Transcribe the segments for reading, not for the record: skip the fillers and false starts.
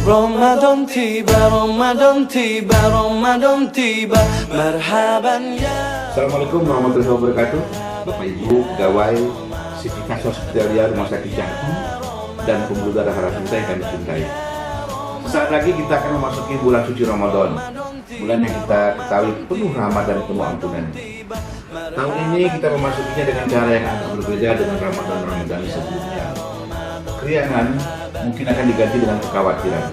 Ramadan tiba, Ramadan tiba, Ramadan tiba. Marhaban ya. Assalamualaikum warahmatullahi wabarakatuh. Bapak Ibu, pegawai Sivitas Hospitalia Rumah Sakit Jantung dan Pembuluh Darah Harapan kita yang kami cintai. Sesaat lagi kita akan memasuki bulan suci Ramadan, bulan yang kita ketahui penuh rahmat dan penuh ampunan. Tahun ini kita memasukinya dengan cara yang agak berbeda dengan Ramadan sebelumnya. Keriangan mungkin akan diganti dengan kekhawatiran,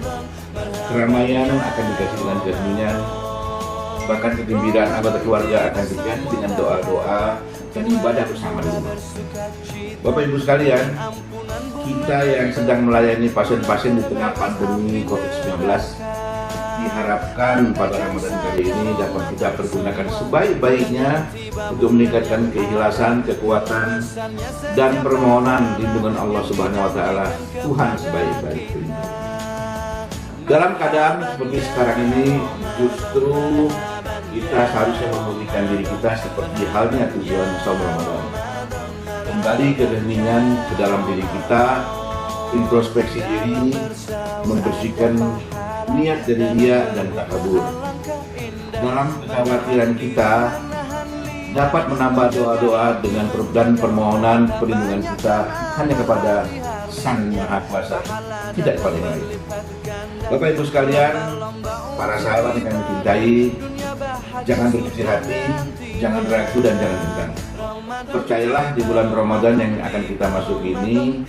keramaian akan diganti dengan keheningan, bahkan kegembiraan anggota keluarga akan diganti dengan doa-doa dan ibadah bersama di rumah. Bapak Ibu sekalian, kita yang sedang melayani pasien-pasien di tengah pandemi COVID-19 diharapkan pada Ramadan kali ini dapat kita pergunakan sebaik-baiknya untuk meningkatkan keikhlasan, kekuatan, dan permohonan lindungan Allah Subhanahu wa Ta'ala, Tuhan sebaik-baiknya. Dalam keadaan seperti sekarang ini, justru kita seharusnya memulihkan diri kita seperti halnya tujuan saum Ramadan. Kembali keheningan ke dalam diri kita, introspeksi diri, membersihkan niat dari ria dan takabur. Dalam kekhawatiran kita dapat menambah doa-doa dengan dan permohonan perlindungan kita hanya kepada Sang Maha Kuasa, tidak kepada yang lain. Bapak Ibu sekalian, para sahabat yang kami cintai, jangan berkecil hati, jangan ragu dan jangan bimbang. Percayalah di bulan Ramadan yang akan kita masuk ini,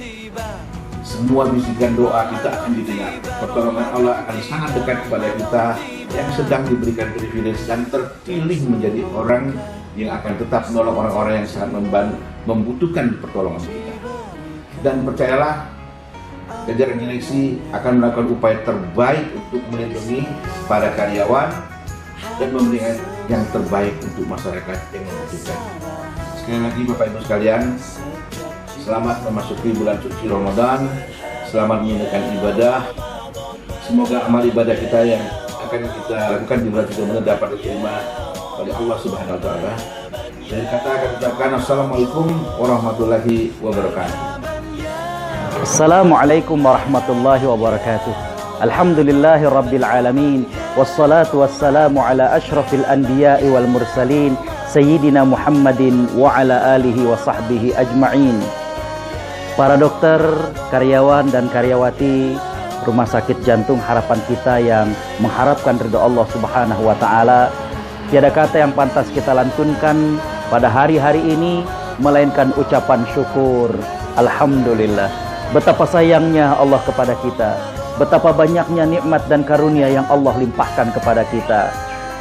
semua bisikan doa kita akan didengar. Pertolongan Allah akan sangat dekat kepada kita yang sedang diberikan privilege dan terpilih menjadi orang yang akan tetap menolong orang-orang yang sangat membutuhkan pertolongan kita. Dan percayalah, jajaran direksi akan melakukan upaya terbaik untuk melindungi para karyawan dan memberikan yang terbaik untuk masyarakat yang membutuhkan. Sekali lagi Bapak Ibu sekalian, selamat memasuki bulan suci Ramadan, selamat menunaikan ibadah. Semoga amal ibadah kita yang akan kita lakukan di bulan suci Ramadan dapat diterima oleh Allah Subhanahu wa Ta'ala. Dari kata akan ucapkan Assalamualaikum warahmatullahi wabarakatuh. Assalamualaikum warahmatullahi wabarakatuh. Alhamdulillahi rabbil alamin, wassalatu wassalamu ala ashrafil anbiya'i wal mursalin, Sayyidina Muhammadin wa ala alihi wa sahbihi ajma'in. Para dokter, karyawan dan karyawati Rumah Sakit Jantung Harapan kita yang mengharapkan ridha Allah Subhanahu wa Ta'ala, tiada kata yang pantas kita lantunkan pada hari-hari ini melainkan ucapan syukur. Alhamdulillah. Betapa sayangnya Allah kepada kita, betapa banyaknya nikmat dan karunia yang Allah limpahkan kepada kita.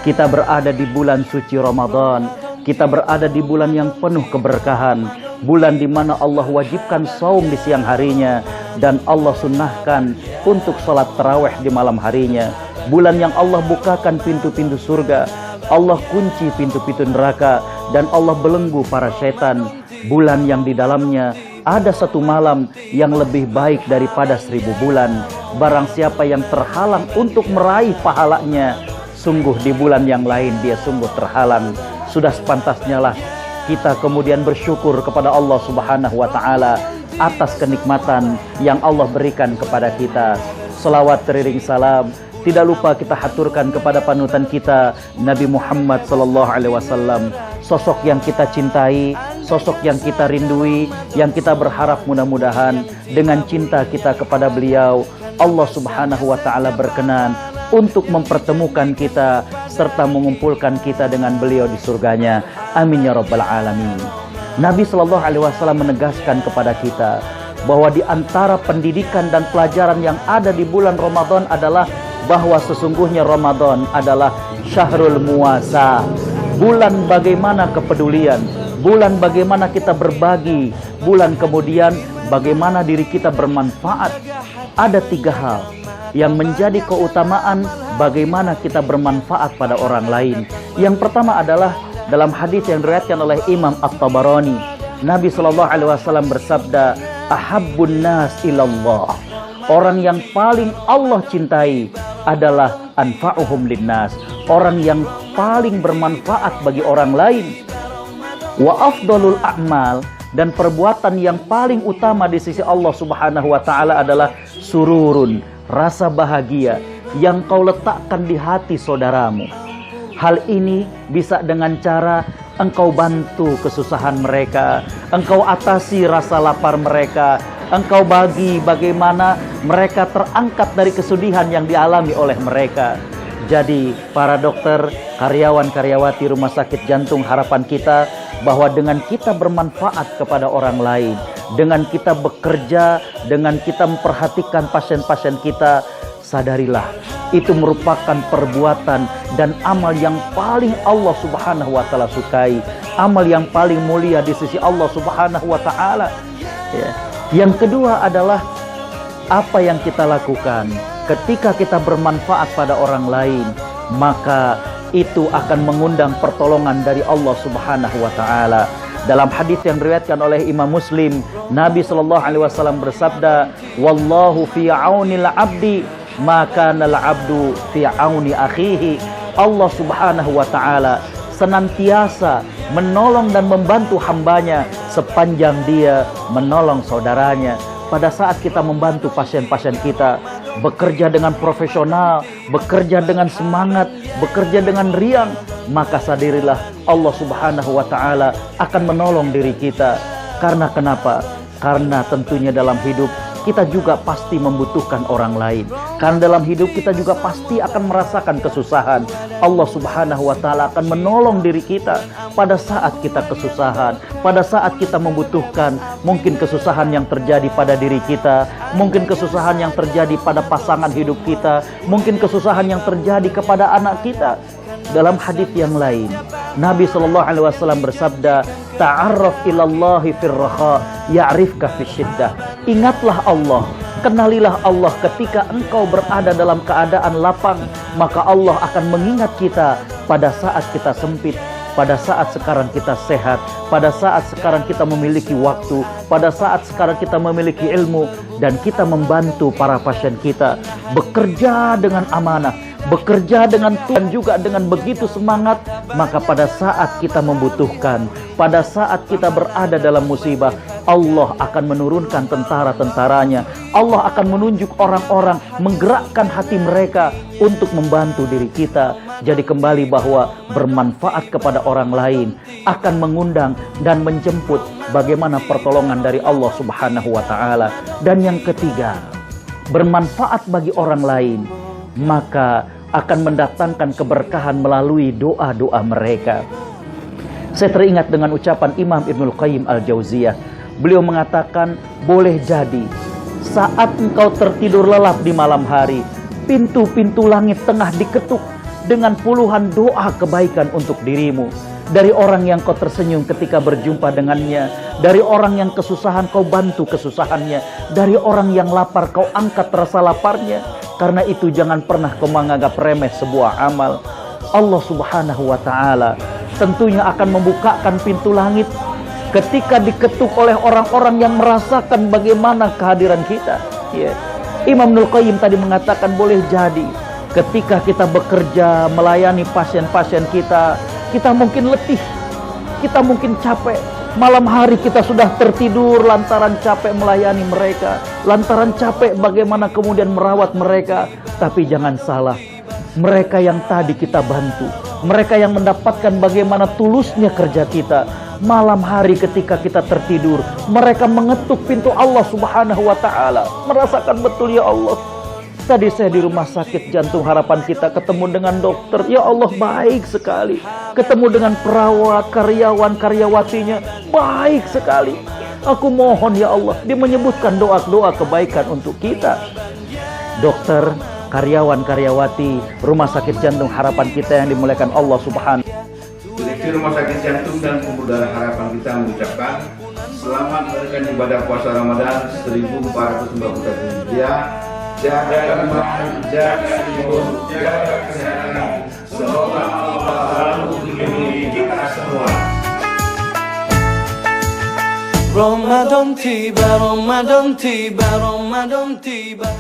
Kita berada di bulan suci Ramadan, kita berada di bulan yang penuh keberkahan, bulan di mana Allah wajibkan saum di siang harinya dan Allah sunnahkan untuk salat tarawih di malam harinya. Bulan yang Allah bukakan pintu-pintu surga, Allah kunci pintu-pintu neraka, dan Allah belenggu para setan. Bulan yang di dalamnya ada satu malam yang lebih baik daripada 1000 bulan. Barang siapa yang terhalang untuk meraih pahalanya, sungguh di bulan yang lain dia sungguh terhalang. Sudah sepantasnya lah kita kemudian bersyukur kepada Allah Subhanahu wa Ta'ala atas kenikmatan yang Allah berikan kepada kita. Selawat teriring salam tidak lupa kita haturkan kepada panutan kita Nabi Muhammad sallallahu alaihi wasallam, sosok yang kita cintai, sosok yang kita rindui, yang kita berharap mudah-mudahan dengan cinta kita kepada beliau Allah Subhanahu wa Ta'ala berkenan untuk mempertemukan kita serta mengumpulkan kita dengan beliau di surganya. Amin ya rabbal alamin. Nabi sallallahu alaihi wasallam menegaskan kepada kita bahwa di antara pendidikan dan pelajaran yang ada di bulan Ramadan adalah bahwa sesungguhnya Ramadan adalah syahrul muasa, bulan bagaimana kepedulian, bulan bagaimana kita berbagi, bulan kemudian bagaimana diri kita bermanfaat. Ada 3 hal yang menjadi keutamaan bagaimana kita bermanfaat pada orang lain. Yang pertama adalah dalam hadis yang diriwayatkan oleh Imam At-Tabarani, Nabi sallallahu alaihi wasallam bersabda, ahabbun nas ilallah, orang yang paling Allah cintai adalah anfa'uhum linnas, orang yang paling bermanfaat bagi orang lain. Wa afdalul a'mal, dan perbuatan yang paling utama di sisi Allah Subhanahu wa Ta'ala adalah sururun, rasa bahagia yang kau letakkan di hati saudaramu. Hal ini bisa dengan cara engkau bantu kesusahan mereka, engkau atasi rasa lapar mereka, engkau bagi bagaimana mereka terangkat dari kesedihan yang dialami oleh mereka. Jadi para dokter, karyawan-karyawati Rumah Sakit Jantung Harapan kita, bahwa dengan kita bermanfaat kepada orang lain, dengan kita bekerja, dengan kita memperhatikan pasien-pasien kita, sadarilah itu merupakan perbuatan dan amal yang paling Allah Subhanahu wa Ta'ala sukai, amal yang paling mulia di sisi Allah Subhanahu wa Ta'ala. Ya. Yang kedua adalah apa yang kita lakukan ketika kita bermanfaat pada orang lain, maka itu akan mengundang pertolongan dari Allah Subhanahu wa Ta'ala. Dalam hadis yang diriwayatkan oleh Imam Muslim, Nabi SAW bersabda, "Wallahu fi aunil abdi, maka nal abdu fi auni akhihi." Allah Subhanahu wa Ta'ala senantiasa menolong dan membantu hambanya sepanjang dia menolong saudaranya. Pada saat kita membantu pasien-pasien kita, bekerja dengan profesional, bekerja dengan semangat, bekerja dengan riang, maka sadarilah Allah Subhanahu wa Ta'ala akan menolong diri kita. Karena kenapa? Karena tentunya dalam hidup kita juga pasti membutuhkan orang lain. Karena dalam hidup kita juga pasti akan merasakan kesusahan. Allah Subhanahu wa Ta'ala akan menolong diri kita pada saat kita kesusahan, pada saat kita membutuhkan. Mungkin kesusahan yang terjadi pada diri kita, mungkin kesusahan yang terjadi pada pasangan hidup kita, mungkin kesusahan yang terjadi kepada anak kita. Dalam hadis yang lain, Nabi SAW bersabda, "Ta'arraf ilallahi firraha, ya'rifka fisyiddah." Ingatlah Allah, kenalilah Allah ketika engkau berada dalam keadaan lapang, maka Allah akan mengingat kita pada saat kita sempit, pada saat sekarang kita sehat, pada saat sekarang kita memiliki waktu, pada saat sekarang kita memiliki ilmu, dan kita membantu para pasien kita, bekerja dengan amanah, bekerja dengan Tuhan juga dengan begitu semangat, maka pada saat kita membutuhkan, pada saat kita berada dalam musibah, Allah akan menurunkan tentara-tentaranya. Allah akan menunjuk orang-orang, menggerakkan hati mereka untuk membantu diri kita. Jadi kembali bahwa bermanfaat kepada orang lain akan mengundang dan menjemput bagaimana pertolongan dari Allah Subhanahu wa Ta'ala. Dan yang ketiga, bermanfaat bagi orang lain, maka akan mendatangkan keberkahan melalui doa-doa mereka. Saya teringat dengan ucapan Imam Ibnul Qayyim Al-Jauziyah. Beliau mengatakan, boleh jadi saat engkau tertidur lelap di malam hari, pintu-pintu langit tengah diketuk dengan puluhan doa kebaikan untuk dirimu. Dari orang yang kau tersenyum ketika berjumpa dengannya, dari orang yang kesusahan kau bantu kesusahannya, dari orang yang lapar kau angkat rasa laparnya. Karena itu jangan pernah kau menganggap remeh sebuah amal. Allah Subhanahu wa Ta'ala tentunya akan membukakan pintu langit ketika diketuk oleh orang-orang yang merasakan bagaimana kehadiran kita. Imam Ibnul Qayyim tadi mengatakan boleh jadi ketika kita bekerja melayani pasien-pasien kita, kita mungkin letih, kita mungkin capek. Malam hari kita sudah tertidur lantaran capek melayani mereka, lantaran capek bagaimana kemudian merawat mereka. Tapi jangan salah, mereka yang tadi kita bantu, mereka yang mendapatkan bagaimana tulusnya kerja kita, malam hari ketika kita tertidur, mereka mengetuk pintu Allah Subhanahu wa Ta'ala, merasakan betul, ya Allah, tadi saya di Rumah Sakit Jantung Harapan kita ketemu dengan dokter, ya Allah baik sekali. Ketemu dengan perawat, karyawan, karyawatinya, baik sekali. Aku mohon ya Allah, dia menyebutkan doa-doa kebaikan untuk kita. Dokter, karyawan, karyawati Rumah Sakit Jantung Harapan kita yang dimuliakan Allah Subhanahu. Direksi Rumah Sakit Jantung dan Pembuluh Darah Harapan kita mengucapkan selamat menunaikan ibadah puasa Ramadan 1441 Hijriah. Jaga iman, jaga imun, jaga kesehatan. Semoga Allah selalu melindungi kita semua. Ramadan tiba, Ramadan tiba, Ramadan tiba.